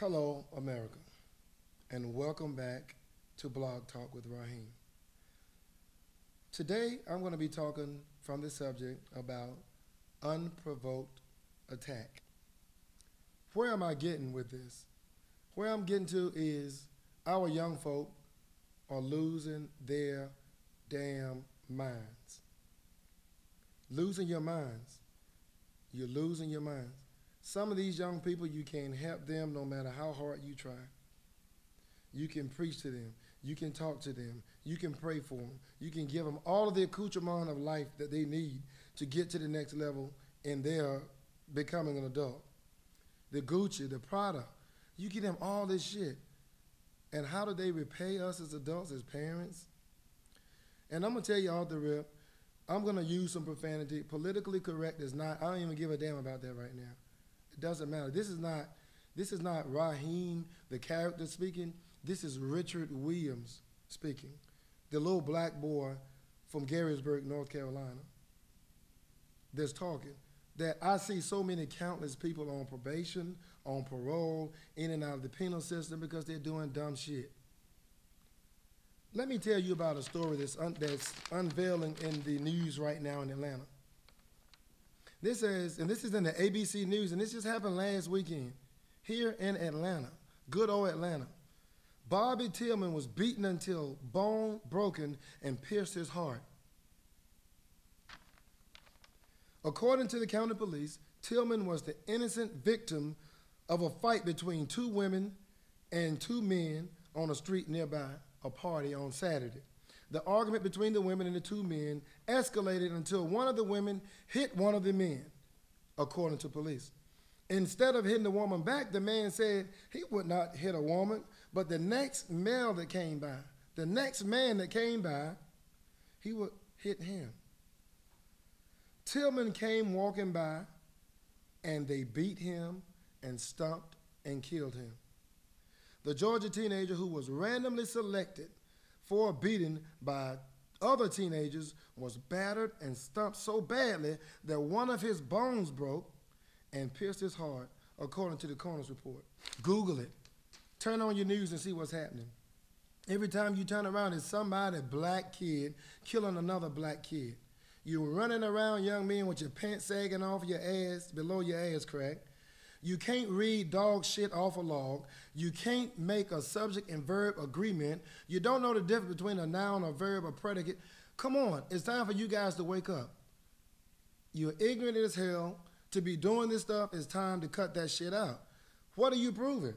Hello, America, and welcome back to Blog Talk with Rajheem. Today, I'm going to be talking from the subject about unprovoked attack. Where am I getting with this? Where I'm getting to is our young folk are losing their damn minds. Losing your minds. You're losing your minds. Some of these young people, you can't help them no matter how hard you try. You can preach to them. You can talk to them. You can pray for them. You can give them all of the accoutrement of life that they need to get to the next level in their becoming an adult. The Gucci, the Prada, you give them all this shit. And how do they repay us as adults, as parents? And I'm going to tell you off the rip, I'm going to use some profanity. Politically correct is not, I don't even give a damn about that right now. It doesn't matter. This is not Rajheem, the character, speaking. This is Richard Williams speaking, the little black boy from Garysburg, North Carolina, that's talking. That I see so many countless people on probation, on parole, in and out of the penal system because they're doing dumb shit. Let me tell you about a story that's unveiling in the news right now in Atlanta. This is in the ABC News, and this just happened last weekend here in Atlanta, good old Atlanta. Bobby Tillman was beaten until bone broken and pierced his heart. According to the county police, Tillman was the innocent victim of a fight between two women and two men on a street nearby a party on Saturday. The argument between the women and the two men escalated until one of the women hit one of the men, according to police. Instead of hitting the woman back, the man said he would not hit a woman, but the next male that came by, the next man that came by, he would hit him. Tillman came walking by, and they beat him and stumped and killed him. The Georgia teenager who was randomly selected for a beating by other teenagers was battered and stumped so badly that one of his bones broke and pierced his heart, according to the coroner's report. Google it. Turn on your news and see what's happening. Every time you turn around, it's somebody, black kid, killing another black kid. You're running around, young men, with your pants sagging off your ass, below your ass crack. You can't read dog shit off a log. You can't make a subject and verb agreement. You don't know the difference between a noun, a verb, a predicate. Come on, it's time for you guys to wake up. You're ignorant as hell. To be doing this stuff, it's time to cut that shit out. What are you proving?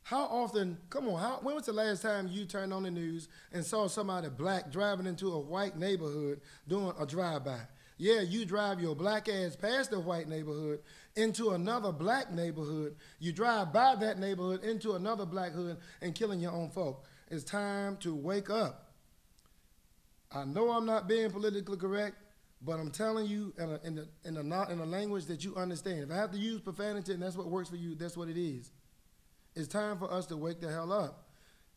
How often, come on, when was the last time you turned on the news and saw somebody black driving into a white neighborhood doing a drive-by? Yeah, you drive your black ass past the white neighborhood into another black neighborhood. You drive by that neighborhood into another black hood and killing your own folk. It's time to wake up. I know I'm not being politically correct, but I'm telling you in a language that you understand. If I have to use profanity and that's what works for you, that's what it is. It's time for us to wake the hell up.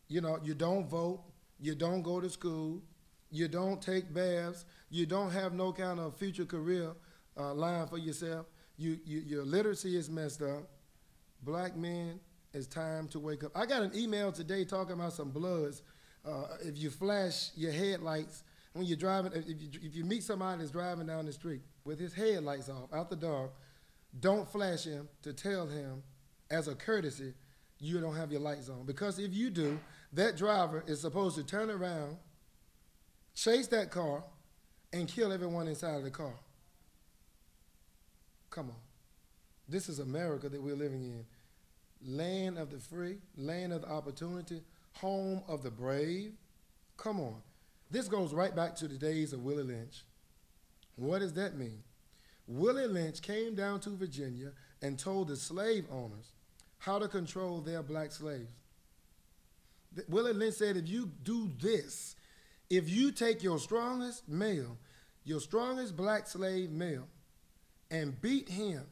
You know, you don't vote, you don't go to school, you don't take baths, you don't have no kind of future career line for yourself. Your literacy is messed up. Black men, it's time to wake up. I got an email today talking about some bloods. If you flash your headlights when you're driving, if you meet somebody that's driving down the street with his headlights off after dark, don't flash him to tell him as a courtesy you don't have your lights on. Because if you do, that driver is supposed to turn around, chase that car, and kill everyone inside of the car. Come on. This is America that we're living in. Land of the free, land of the opportunity, home of the brave. Come on. This goes right back to the days of Willie Lynch. What does that mean? Willie Lynch came down to Virginia and told the slave owners how to control their black slaves. Willie Lynch said, if you do this, if you take your strongest male, your strongest black slave male, and beat him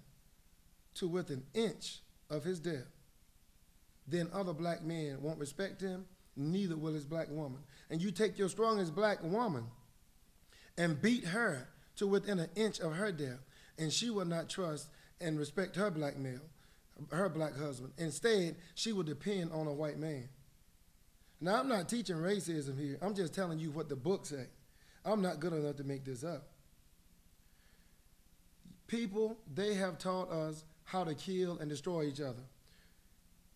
to within an inch of his death, then other black men won't respect him, neither will his black woman. And you take your strongest black woman and beat her to within an inch of her death, and she will not trust and respect her black male. her black husband. Instead, she would depend on a white man. Now, I'm not teaching racism here. I'm just telling you what the book say. I'm not good enough to make this up. People, they have taught us how to kill and destroy each other.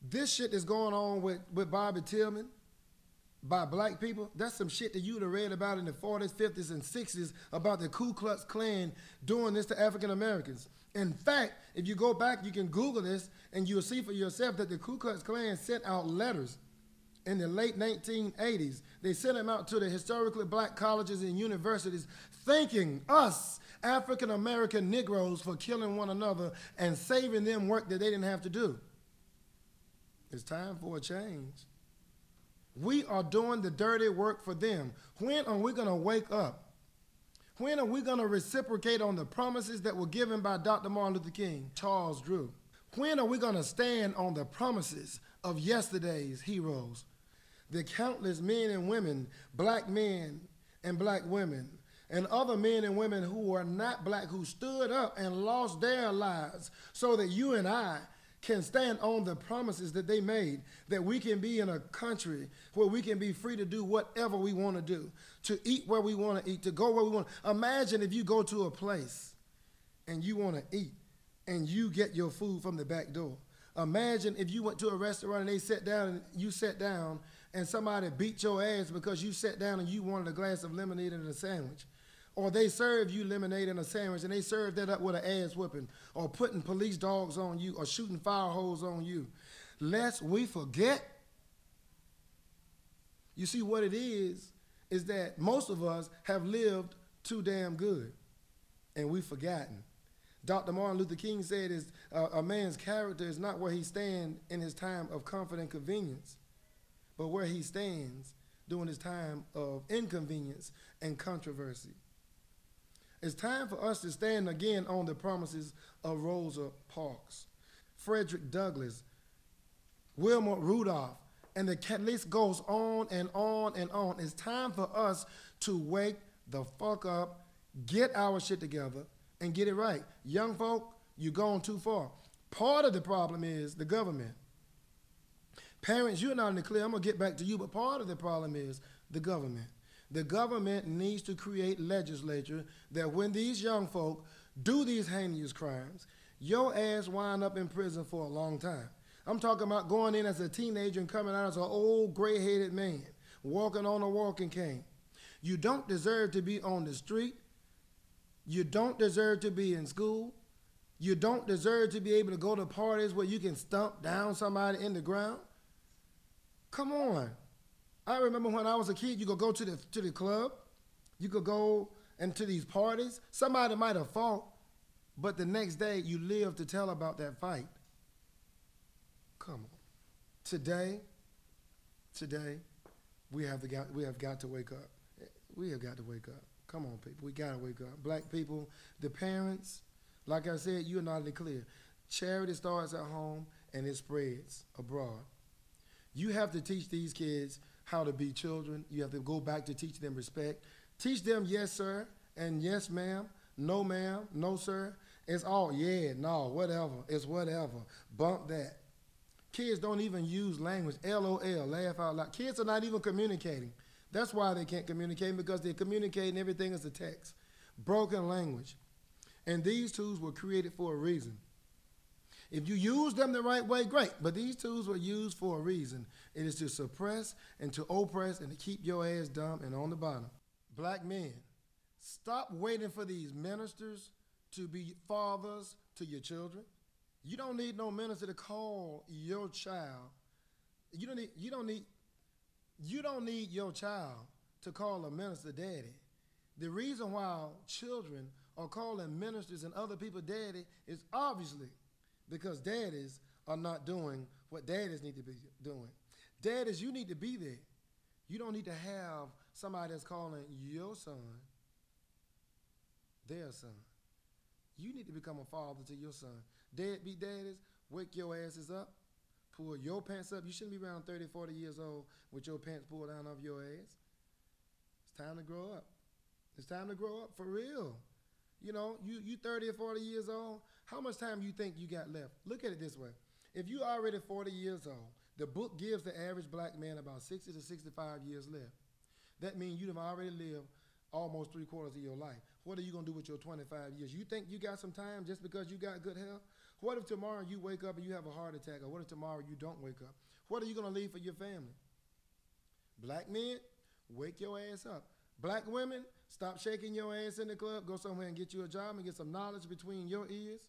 This shit that's going on with Bobby Tillman by black people, that's some shit that you'd have read about in the 40s, 50s, and 60s about the Ku Klux Klan doing this to African Americans. In fact, if you go back, you can Google this, and you'll see for yourself that the Ku Klux Klan sent out letters in the late 1980s. They sent them out to the historically black colleges and universities, thanking us African American Negroes for killing one another and saving them work that they didn't have to do. It's time for a change. We are doing the dirty work for them. When are we going to wake up? When are we going to reciprocate on the promises that were given by Dr. Martin Luther King, Charles Drew? When are we going to stand on the promises of yesterday's heroes? The countless men and women, black men and black women, and other men and women who are not black, who stood up and lost their lives so that you and I can stand on the promises that they made, that we can be in a country where we can be free to do whatever we want to do, to eat where we want to eat, to go where we want. Imagine if you go to a place and you want to eat and you get your food from the back door. Imagine if you went to a restaurant and they sat down and you sat down and somebody beat your ass because you sat down and you wanted a glass of lemonade and a sandwich. Or they serve you lemonade and a sandwich and they serve that up with an ass whipping, or putting police dogs on you, or shooting fire hose on you. Lest we forget. You see, what it is that most of us have lived too damn good, and we've forgotten. Dr. Martin Luther King said a man's character is not where he stands in his time of comfort and convenience, but where he stands during his time of inconvenience and controversy. It's time for us to stand again on the promises of Rosa Parks, Frederick Douglass, Wilma Rudolph, and the list goes on and on and on. It's time for us to wake the fuck up, get our shit together, and get it right. Young folk, you're going too far. Part of the problem is the government. Parents, you're not in the clear. I'm going to get back to you, but part of the problem is the government. The government needs to create legislature that when these young folk do these heinous crimes, your ass wind up in prison for a long time. I'm talking about going in as a teenager and coming out as an old gray-headed man, walking on a walking cane. You don't deserve to be on the street. You don't deserve to be in school. You don't deserve to be able to go to parties where you can stomp down somebody in the ground. Come on. I remember when I was a kid, you could go to the club, you could go into these parties. Somebody might have fought, but the next day you live to tell about that fight. Come on. Today, we have got to wake up. We have got to wake up. Come on, people. We got to wake up. Black people, the parents, like I said, you're not in the clear. Charity starts at home and it spreads abroad. You have to teach these kids how to be children. You have to go back to teach them respect. Teach them yes, sir, and yes, ma'am, no, sir. It's all yeah, no, whatever. It's whatever. Bump that. Kids don't even use language. LOL, laugh out loud. Kids are not even communicating. That's why they can't communicate, because they're communicating everything as a text. Broken language. And these tools were created for a reason. If you use them the right way, great. But these tools were used for a reason. It is to suppress and to oppress and to keep your ass dumb and on the bottom. Black men, stop waiting for these ministers to be fathers to your children. You don't need no minister to call your child. You don't need your child to call a minister daddy. The reason why children are calling ministers and other people daddy is obviously because daddies are not doing what daddies need to be doing. Daddies, you need to be there. You don't need to have somebody that's calling your son their son. You need to become a father to your son. Deadbeat daddies, wake your asses up, pull your pants up. You shouldn't be around 30, 40 years old with your pants pulled down off your ass. It's time to grow up. It's time to grow up for real. You know, you 30 or 40 years old, how much time you think you got left? Look at it this way. If you're already 40 years old, the book gives the average black man about 60 to 65 years left. That means you've already lived almost 3/4 of your life. What are you going to do with your 25 years? You think you got some time just because you got good health? What if tomorrow you wake up and you have a heart attack? Or what if tomorrow you don't wake up? What are you going to leave for your family? Black men, wake your ass up. Black women, stop shaking your ass in the club. Go somewhere and get you a job and get some knowledge between your ears.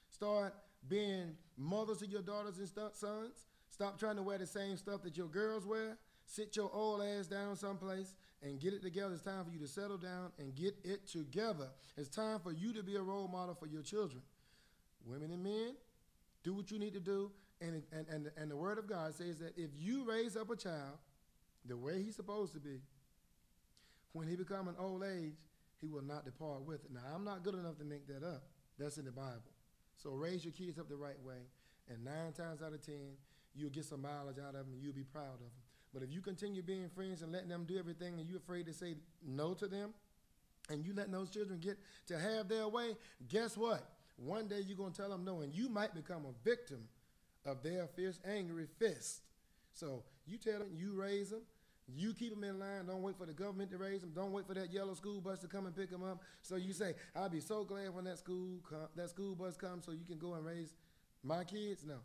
Start being mothers to your daughters and sons. Stop trying to wear the same stuff that your girls wear. Sit your old ass down someplace and get it together. It's time for you to settle down and get it together. It's time for you to be a role model for your children. Women and men, do what you need to do. And the word of God says that if you raise up a child the way he's supposed to be, when he becomes an old age, he will not depart with it. Now, I'm not good enough to make that up. That's in the Bible. So raise your kids up the right way, and 9 times out of 10, you'll get some mileage out of them, and you'll be proud of them. But if you continue being friends and letting them do everything, and you're afraid to say no to them, and you letting those children get to have their way, guess what? One day you're going to tell them no, and you might become a victim of their fierce, angry fist. So you tell them, you raise them, you keep them in line. Don't wait for the government to raise them. Don't wait for that yellow school bus to come and pick them up. So you say, I'll be so glad when that school bus comes so you can go and raise my kids. No.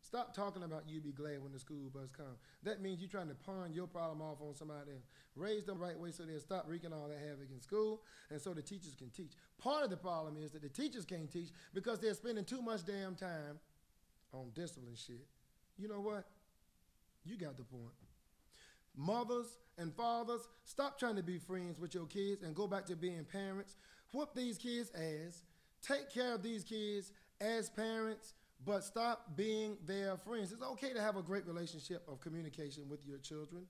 Stop talking about you be glad when the school bus comes. That means you're trying to pawn your problem off on somebody else. Raise them the right way so they'll stop wreaking all that havoc in school and so the teachers can teach. Part of the problem is that the teachers can't teach because they're spending too much damn time on discipline shit. You know what? You got the point. Mothers and fathers, stop trying to be friends with your kids and go back to being parents. Whoop these kids' ass. Take care of these kids as parents, but stop being their friends. It's okay to have a great relationship of communication with your children,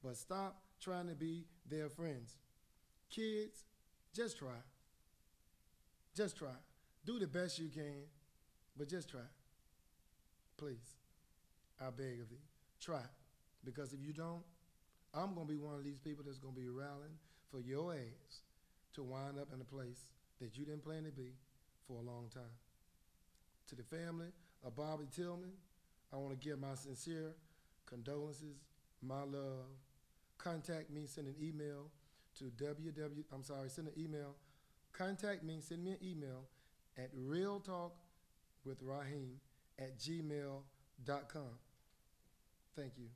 but stop trying to be their friends. Kids, just try. Just try. Do the best you can, but just try. Please, I beg of you, try. Because if you don't, I'm going to be one of these people that's going to be rallying for your ass to wind up in a place that you didn't plan to be for a long time. To the family of Bobby Tillman, I want to give my sincere condolences, my love. Contact me, send an email to contact me, send me an email at realtalkwithrahim@gmail.com. Thank you.